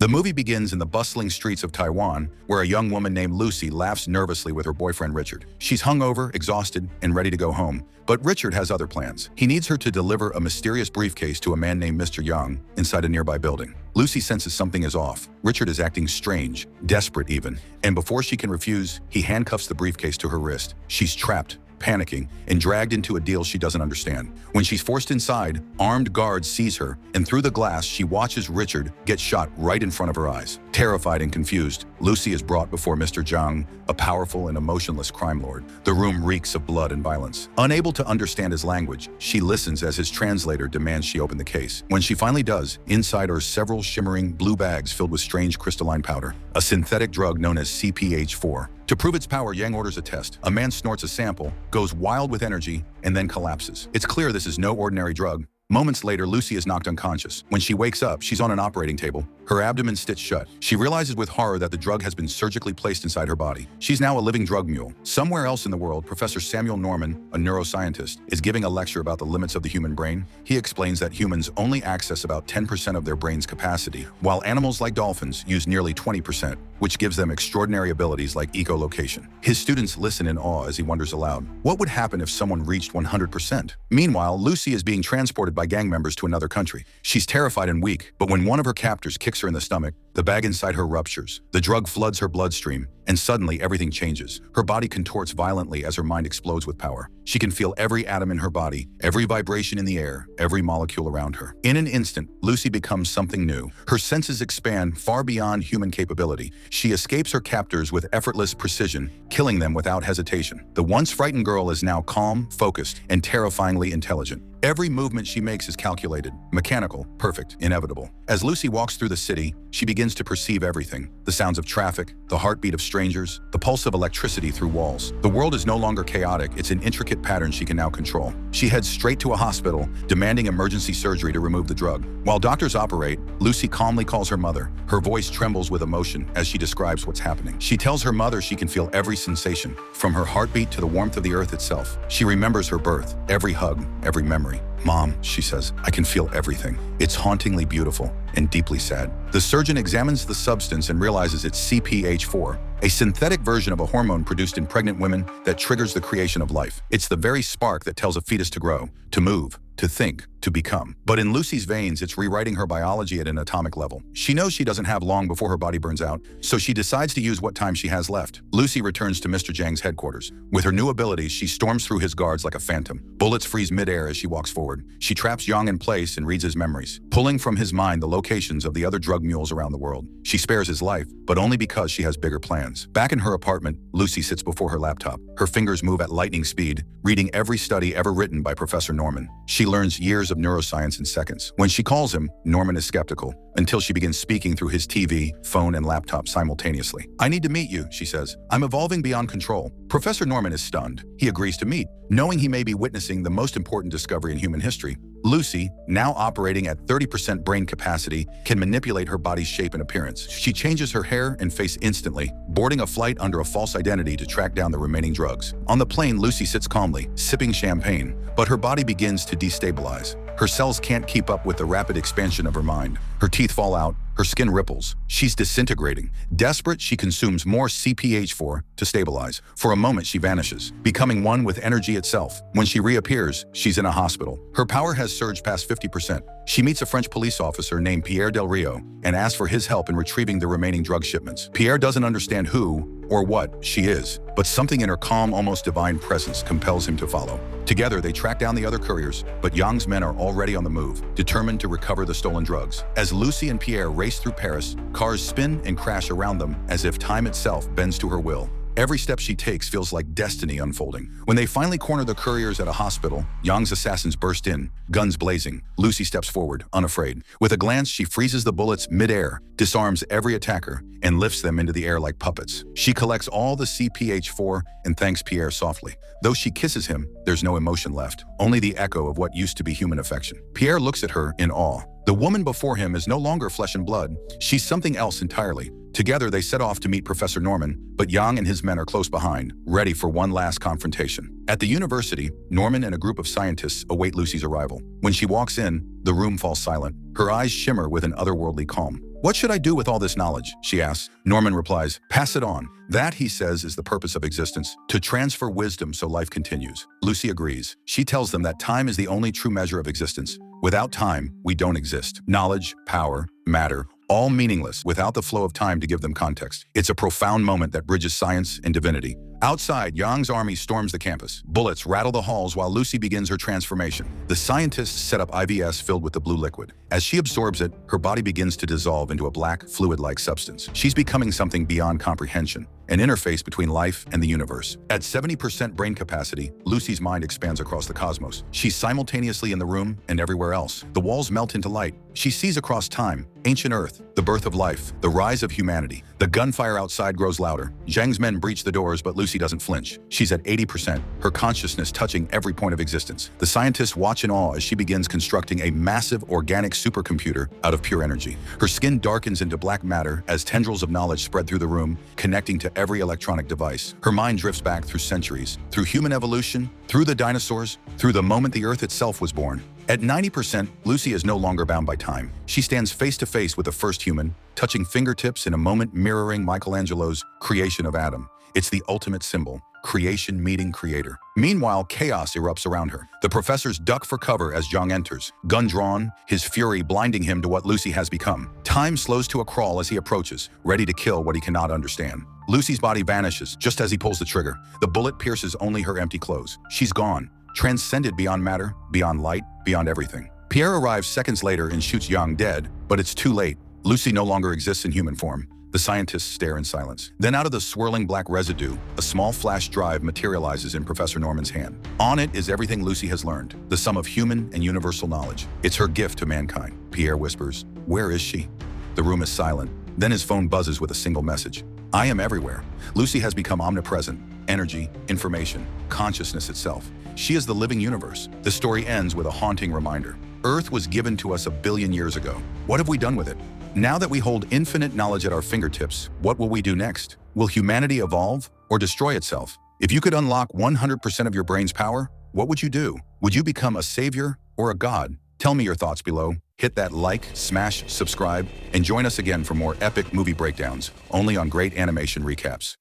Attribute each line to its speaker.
Speaker 1: The movie begins in the bustling streets of Taiwan, where a young woman named Lucy laughs nervously with her boyfriend Richard. She's hungover, exhausted, and ready to go home. But Richard has other plans. He needs her to deliver a mysterious briefcase to a man named Mr. Young inside a nearby building. Lucy senses something is off. Richard is acting strange, desperate even. And before she can refuse, he handcuffs the briefcase to her wrist. She's trapped, panicking, and dragged into a deal she doesn't understand. When she's forced inside, armed guards seize her, and through the glass, she watches Richard get shot right in front of her eyes. Terrified and confused, Lucy is brought before Mr. Zhang, a powerful and emotionless crime lord. The room reeks of blood and violence. Unable to understand his language, she listens as his translator demands she open the case. When she finally does, inside are several shimmering blue bags filled with strange crystalline powder, a synthetic drug known as CPH4. To prove its power, Yang orders a test. A man snorts a sample, goes wild with energy, and then collapses. It's clear this is no ordinary drug. Moments later, Lucy is knocked unconscious. When she wakes up, she's on an operating table, her abdomen stitched shut. She realizes with horror that the drug has been surgically placed inside her body. She's now a living drug mule. Somewhere else in the world, Professor Samuel Norman, a neuroscientist, is giving a lecture about the limits of the human brain. He explains that humans only access about 10% of their brain's capacity, while animals like dolphins use nearly 20%, which gives them extraordinary abilities like echolocation. His students listen in awe as he wonders aloud, what would happen if someone reached 100%? Meanwhile, Lucy is being transported by gang members to another country. She's terrified and weak, but when one of her captors kicks her in the stomach, the bag inside her ruptures. The drug floods her bloodstream, and suddenly everything changes. Her body contorts violently as her mind explodes with power. She can feel every atom in her body, every vibration in the air, every molecule around her. In an instant, Lucy becomes something new. Her senses expand far beyond human capability. She escapes her captors with effortless precision, killing them without hesitation. The once frightened girl is now calm, focused, and terrifyingly intelligent. Every movement she makes is calculated, mechanical, perfect, inevitable. As Lucy walks through the city, she begins to perceive everything. The sounds of traffic, the heartbeat of strangers, the pulse of electricity through walls. The world is no longer chaotic, it's an intricate pattern she can now control. She heads straight to a hospital, demanding emergency surgery to remove the drug. While doctors operate, Lucy calmly calls her mother. Her voice trembles with emotion as she describes what's happening. She tells her mother she can feel every sensation, from her heartbeat to the warmth of the earth itself. She remembers her birth, every hug, every memory. Mom, she says, I can feel everything. It's hauntingly beautiful and deeply sad. The surgeon examines the substance and realizes it's CPH4, a synthetic version of a hormone produced in pregnant women that triggers the creation of life. It's the very spark that tells a fetus to grow, to move, to think, to become. But in Lucy's veins, it's rewriting her biology at an atomic level. She knows she doesn't have long before her body burns out, so she decides to use what time she has left. Lucy returns to Mr. Zhang's headquarters. With her new abilities, she storms through his guards like a phantom. Bullets freeze midair as she walks forward. She traps Yang in place and reads his memories, pulling from his mind the locations of the other drug mules around the world. She spares his life, but only because she has bigger plans. Back in her apartment, Lucy sits before her laptop. Her fingers move at lightning speed, reading every study ever written by Professor Norman. She learns years of neuroscience in seconds. When she calls him, Norman is skeptical, until she begins speaking through his TV, phone, and laptop simultaneously. I need to meet you, she says. I'm evolving beyond control. Professor Norman is stunned. He agrees to meet, knowing he may be witnessing the most important discovery in human history. Lucy, now operating at 30% brain capacity, can manipulate her body's shape and appearance. She changes her hair and face instantly, boarding a flight under a false identity to track down the remaining drugs. On the plane, Lucy sits calmly, sipping champagne, but her body begins to destabilize. Her cells can't keep up with the rapid expansion of her mind. Her teeth fall out, her skin ripples. She's disintegrating. Desperate, she consumes more CPH4 to stabilize. For a moment, she vanishes, becoming one with energy itself. When she reappears, she's in a hospital. Her power has surged past 50%. She meets a French police officer named Pierre Del Rio and asks for his help in retrieving the remaining drug shipments. Pierre doesn't understand who or what she is, but something in her calm, almost divine presence compels him to follow. Together, they track down the other couriers, but Yang's men are already on the move, determined to recover the stolen drugs. As Lucy and Pierre race through Paris, cars spin and crash around them as if time itself bends to her will. Every step she takes feels like destiny unfolding. When they finally corner the couriers at a hospital, Yang's assassins burst in, guns blazing. Lucy steps forward, unafraid. With a glance, she freezes the bullets midair, disarms every attacker, and lifts them into the air like puppets. She collects all the CPH4 and thanks Pierre softly. Though she kisses him, there's no emotion left, only the echo of what used to be human affection. Pierre looks at her in awe. The woman before him is no longer flesh and blood. She's something else entirely. Together, they set off to meet Professor Norman, but Yang and his men are close behind, ready for one last confrontation. At the university, Norman and a group of scientists await Lucy's arrival. When she walks in, the room falls silent. Her eyes shimmer with an otherworldly calm. "What should I do with all this knowledge?" she asks. Norman replies, "Pass it on." That, he says, is the purpose of existence, to transfer wisdom so life continues. Lucy agrees. She tells them that time is the only true measure of existence. Without time, we don't exist. Knowledge, power, matter, all meaningless without the flow of time to give them context. It's a profound moment that bridges science and divinity. Outside, Yang's army storms the campus. Bullets rattle the halls while Lucy begins her transformation. The scientists set up IVS filled with the blue liquid. As she absorbs it, her body begins to dissolve into a black, fluid-like substance. She's becoming something beyond comprehension, an interface between life and the universe. At 70% brain capacity, Lucy's mind expands across the cosmos. She's simultaneously in the room and everywhere else. The walls melt into light. She sees across time, ancient Earth, the birth of life, the rise of humanity. The gunfire outside grows louder. Zhang's men breach the doors, but Lucy doesn't flinch. She's at 80%, her consciousness touching every point of existence. The scientists watch in awe as she begins constructing a massive organic supercomputer out of pure energy. Her skin darkens into black matter as tendrils of knowledge spread through the room, connecting to every electronic device. Her mind drifts back through centuries, through human evolution, through the dinosaurs, through the moment the Earth itself was born. At 90%, Lucy is no longer bound by time. She stands face to face with the first human, touching fingertips in a moment mirroring Michelangelo's creation of Adam. It's the ultimate symbol, creation meeting creator. Meanwhile, chaos erupts around her. The professors duck for cover as Zhang enters, gun drawn, his fury blinding him to what Lucy has become. Time slows to a crawl as he approaches, ready to kill what he cannot understand. Lucy's body vanishes just as he pulls the trigger. The bullet pierces only her empty clothes. She's gone, transcended beyond matter, beyond light, beyond everything. Pierre arrives seconds later and shoots Yang dead, but it's too late. Lucy no longer exists in human form. The scientists stare in silence. Then out of the swirling black residue, a small flash drive materializes in Professor Norman's hand. On it is everything Lucy has learned, the sum of human and universal knowledge. It's her gift to mankind. Pierre whispers, "Where is she?" The room is silent. Then his phone buzzes with a single message. "I am everywhere." Lucy has become omnipresent. Energy, information, consciousness itself. She is the living universe. The story ends with a haunting reminder. Earth was given to us 1 billion years ago. What have we done with it? Now that we hold infinite knowledge at our fingertips, what will we do next? Will humanity evolve or destroy itself? If you could unlock 100% of your brain's power, what would you do? Would you become a savior or a god? Tell me your thoughts below. Hit that like, smash, subscribe, and join us again for more epic movie breakdowns, only on Great Animation Recaps.